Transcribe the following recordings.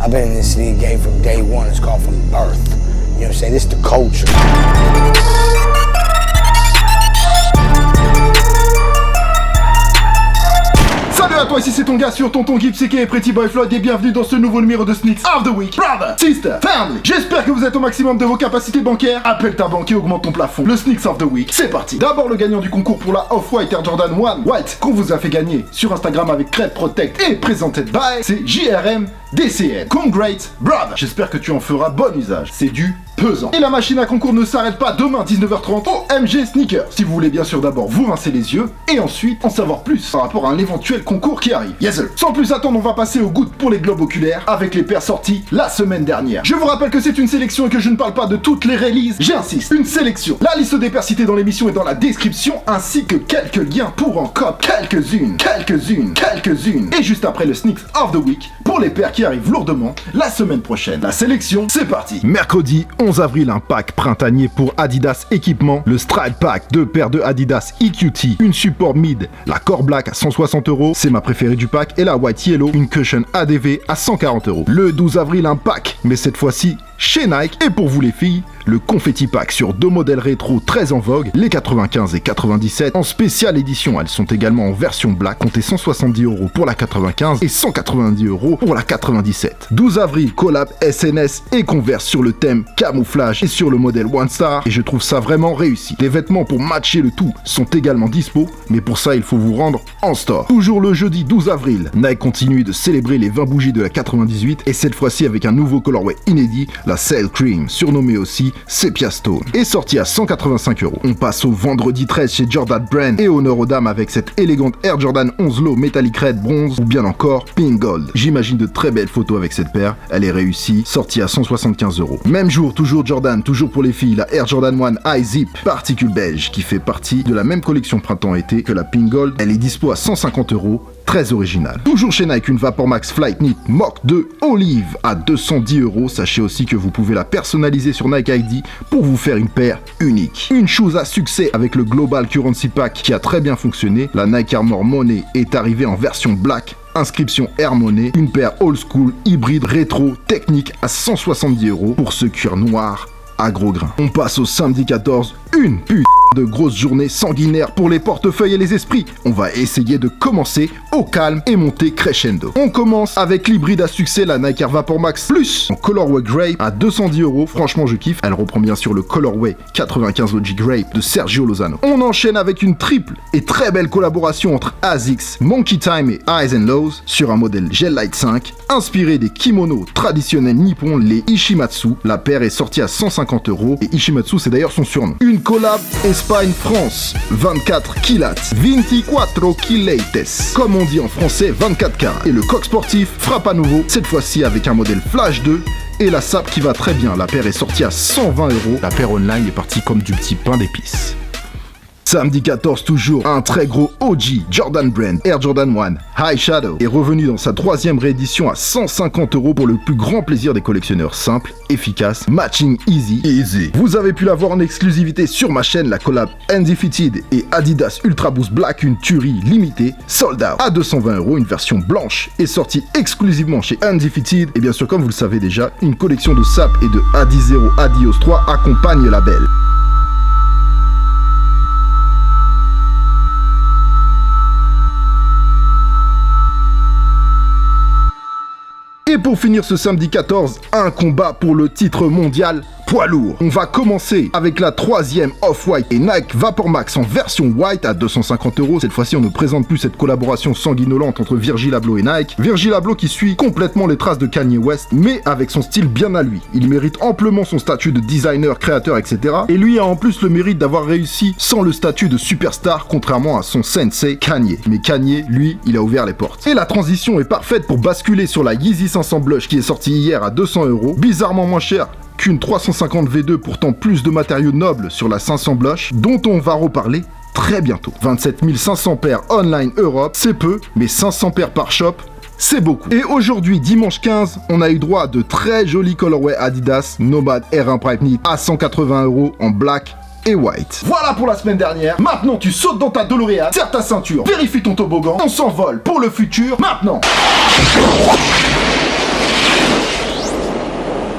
I've been in this league game from day one. It's called from birth. You know what I'm saying? This is the culture. Salut à toi, ici c'est ton gars sur Tonton Gibbs et Pretty Boy Floyd et bienvenue dans ce nouveau numéro de Sneaks of the Week. Brother, sister, family, j'espère que vous êtes au maximum de vos capacités bancaires. Appelle ta banque et augmente ton plafond. Le Sneaks of the Week, c'est parti. D'abord le gagnant du concours pour la Off-White Air Jordan 1 White qu'on vous a fait gagner sur Instagram avec Cred Protect et presented by, c'est JRM DCN. Congrats, brother. J'espère que tu en feras bon usage. C'est du pesant. Et la machine à concours ne s'arrête pas demain 19h30 au MG Sneakers. Si vous voulez bien sûr d'abord vous rincer les yeux et ensuite en savoir plus par rapport à un éventuel concours qui arrive. Yes sir. Sans plus attendre, on va passer aux gouttes pour les globes oculaires avec les paires sorties la semaine dernière. Je vous rappelle que c'est une sélection et que je ne parle pas de toutes les releases. J'insiste, une sélection. La liste des paires citées dans l'émission est dans la description ainsi que quelques liens pour en cop. Quelques-unes. Et juste après le Sneaks of the Week pour les paires qui arrivent lourdement la semaine prochaine. La sélection, c'est parti. Mercredi 11 avril, un pack printanier pour Adidas équipement. Le Stride Pack, 2 paires de Adidas EQT, une support mid, la Core Black à 160 €, c'est ma préférée du pack, et la White Yellow, une cushion ADV à 140 €. Le 12 avril, un pack, mais cette fois-ci chez Nike, et pour vous les filles, le Confetti Pack sur 2 modèles rétro très en vogue, les 95 et 97 en spéciale édition. Elles sont également en version black, comptez 170 € pour la 95 et 190 € pour la 97. 12 avril, collab SNS et Converse sur le thème camouflage et sur le modèle One Star, et je trouve ça vraiment réussi. Les vêtements pour matcher le tout sont également dispo, mais pour ça il faut vous rendre en store. Toujours le jeudi 12 avril, Nike continue de célébrer les 20 bougies de la 98 et cette fois-ci avec un nouveau colorway inédit, la Sail Cream, surnommée aussi Sepia Stone, est sortie à 185 €. On passe au vendredi 13 chez Jordan Brand et honneur aux dames avec cette élégante Air Jordan 11 Low Metallic Red Bronze ou bien encore Pink Gold. J'imagine de très belles photos avec cette paire, elle est réussie, sortie à 175 €. Même jour, toujours Jordan, toujours pour les filles, la Air Jordan 1 High Zip Particule Beige qui fait partie de la même collection printemps-été que la Pink Gold, elle est dispo à 150 €. Très original. Toujours chez Nike, une Vapor Max Flight Knit Mach 2 Olive à 210 €. Sachez aussi que vous pouvez la personnaliser sur Nike ID pour vous faire une paire unique. Une chose à succès avec le Global Currency Pack qui a très bien fonctionné. La Nike Armor Money est arrivée en version black. Inscription Air Money, une paire old school, hybride, rétro, technique à 170 € pour ce cuir noir à gros grains. On passe au samedi 14, une putain de grosse journée sanguinaire pour les portefeuilles et les esprits. On va essayer de commencer au calme et monter crescendo. On commence avec l'hybride à succès, la Nike Air Vapor Max Plus en colorway Grape à 210 €. Franchement, je kiffe. Elle reprend bien sûr le colorway 95 OG Grape de Sergio Lozano. On enchaîne avec une triple et très belle collaboration entre ASICS, Monkey Time et Highs and Lows sur un modèle Gel Light 5 inspiré des kimonos traditionnels nippons, les Ishimatsu. La paire est sortie à 150 € et Ishimatsu c'est d'ailleurs son surnom. Une collab Espagne France, 24 kilats, 24 kilates, comme on dit en français 24 carats. Et le coq sportif frappe à nouveau, cette fois-ci avec un modèle Flash 2 et la sape qui va très bien. La paire est sortie à 120 €. La paire online est partie comme du petit pain d'épices. Samedi 14 toujours, un très gros OG Jordan Brand Air Jordan 1 High Shadow est revenu dans sa 3e réédition à 150 € pour le plus grand plaisir des collectionneurs. Simple, efficace, matching easy. Vous avez pu la voir en exclusivité sur ma chaîne, la collab Undefeated et Adidas Ultra Boost Black, une tuerie limitée, sold out à 220 €. Une version blanche est sortie exclusivement chez Undefeated et bien sûr comme vous le savez déjà, une collection de SAP et de Adizero Adios 3 accompagne le label. Et pour finir ce samedi 14, un combat pour le titre mondial poids lourd. On va commencer avec la 3e Off-White et Nike Vapor Max en version white à 250 €. Cette fois-ci, on ne présente plus cette collaboration sanguinolente entre Virgil Abloh et Nike. Virgil Abloh qui suit complètement les traces de Kanye West, mais avec son style bien à lui. Il mérite amplement son statut de designer, créateur, etc. Et lui a en plus le mérite d'avoir réussi sans le statut de superstar, contrairement à son sensei Kanye. Mais Kanye, lui, il a ouvert les portes. Et la transition est parfaite pour basculer sur la Yeezy 500 Blush qui est sortie hier à 200 €, bizarrement moins cher qu'une 350 V2, pourtant plus de matériaux nobles sur la 500 Blush, dont on va reparler très bientôt. 27 500 paires online Europe, c'est peu, mais 500 paires par shop, c'est beaucoup. Et aujourd'hui, dimanche 15, on a eu droit à de très jolis colorways Adidas Nomad R1 Prime Knit à 180 € en black et white. Voilà pour la semaine dernière. Maintenant, tu sautes dans ta DeLorean, serre ta ceinture, vérifie ton toboggan, on s'envole pour le futur, maintenant.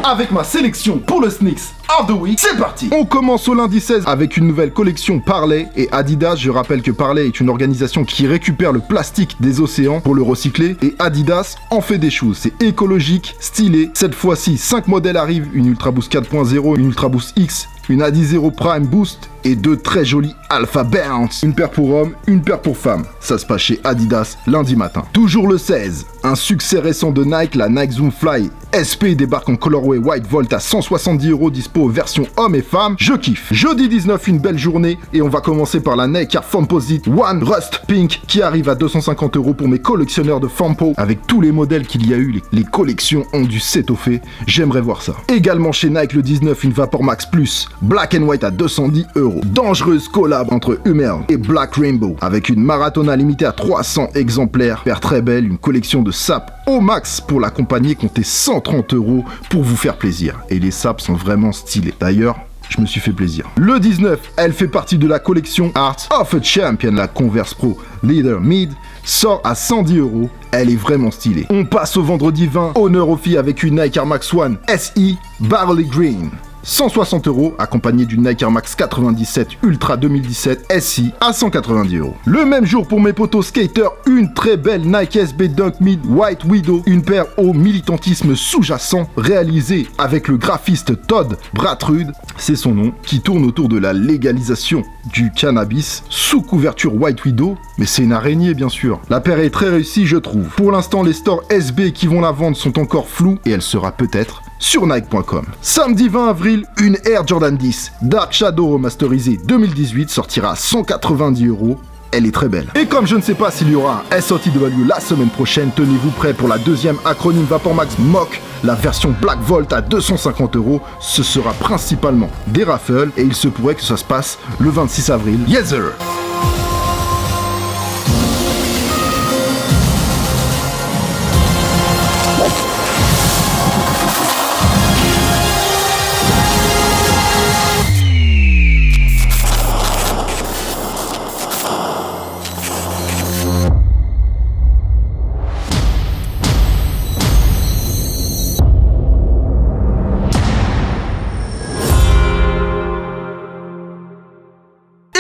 avec ma sélection pour le Sneaks of the Week. C'est parti. On commence au lundi 16 avec une nouvelle collection Parley et Adidas. Je rappelle que Parley est une organisation qui récupère le plastique des océans pour le recycler et Adidas en fait des choses. C'est écologique, stylé. Cette fois-ci, 5 modèles arrivent, une Ultra Boost 4.0, une Ultra Boost X, une Adizero Prime Boost et 2 très jolis Alpha Bounce. Une paire pour hommes, une paire pour femmes. Ça se passe chez Adidas lundi matin. Toujours le 16, un succès récent de Nike, la Nike Zoom Fly SP débarque en colorway White Volt à 170 €, dispo version hommes et femmes. Je kiffe. Jeudi 19, une belle journée et on va commencer par la Nike Air Composite One Rust Pink qui arrive à 250 € pour mes collectionneurs de Fampo. Avec tous les modèles qu'il y a eu, les collections ont dû s'étoffer. J'aimerais voir ça. Également chez Nike le 19, une Vapor Max Plus Black and White à 210 €. Dangereuse collab entre Hummel et Black Rainbow avec une Maratona limitée à 300 exemplaires. Paire très belle, une collection de sapes au max pour l'accompagner, comptez 130 € pour vous faire plaisir. Et les sapes sont vraiment stylés. D'ailleurs, je me suis fait plaisir. Le 19, elle fait partie de la collection Art of a Champion, la Converse Pro Leader Mid, sort à 110 €. Elle est vraiment stylée. On passe au vendredi 20, honneur aux filles avec une Nike Air Max One SI Barley Green. 160 €, accompagné d'une Nike Air Max 97 Ultra 2017 SI à 190 €. Le même jour pour mes potos skaters, une très belle Nike SB Dunk Mid White Widow, une paire au militantisme sous-jacent réalisée avec le graphiste Todd Bratrud, c'est son nom, qui tourne autour de la légalisation du cannabis sous couverture White Widow, mais c'est une araignée bien sûr. La paire est très réussie je trouve. Pour l'instant les stores SB qui vont la vendre sont encore flous et elle sera peut-être sur Nike.com. Samedi 20 avril, une Air Jordan 10 Dark Shadow remasterisée 2018 sortira à 190 €. Elle est très belle. Et comme je ne sais pas s'il y aura un SOTW la semaine prochaine, tenez-vous prêts pour la deuxième acronyme Vapor Max Mock, la version Black Volt à 250 €. Ce sera principalement des raffles et il se pourrait que ça se passe le 26 avril. Yes sir.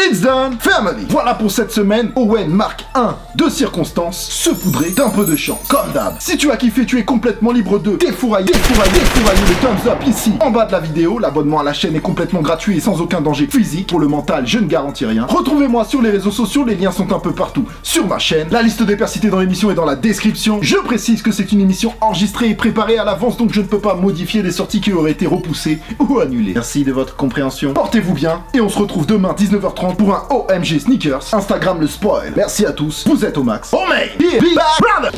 It's done, family. Voilà pour cette semaine. Owen marque 1 de circonstances, saupoudré d'un peu de chant, comme d'hab. Si tu as kiffé, tu es complètement libre de défourailler le thumbs up ici en bas de la vidéo. L'abonnement à la chaîne est complètement gratuit et sans aucun danger physique. Pour le mental, je ne garantis rien. Retrouvez-moi sur les réseaux sociaux, les liens sont un peu partout sur ma chaîne. La liste des pairs cités dans l'émission est dans la description. Je précise que c'est une émission enregistrée et préparée à l'avance, donc je ne peux pas modifier des sorties qui auraient été repoussées ou annulées. Merci de votre compréhension. Portez-vous bien et on se retrouve demain 19h30 pour un OMG Sneakers. Instagram le spoil. Merci à tous, vous êtes au max. Oh mate, be back, brother.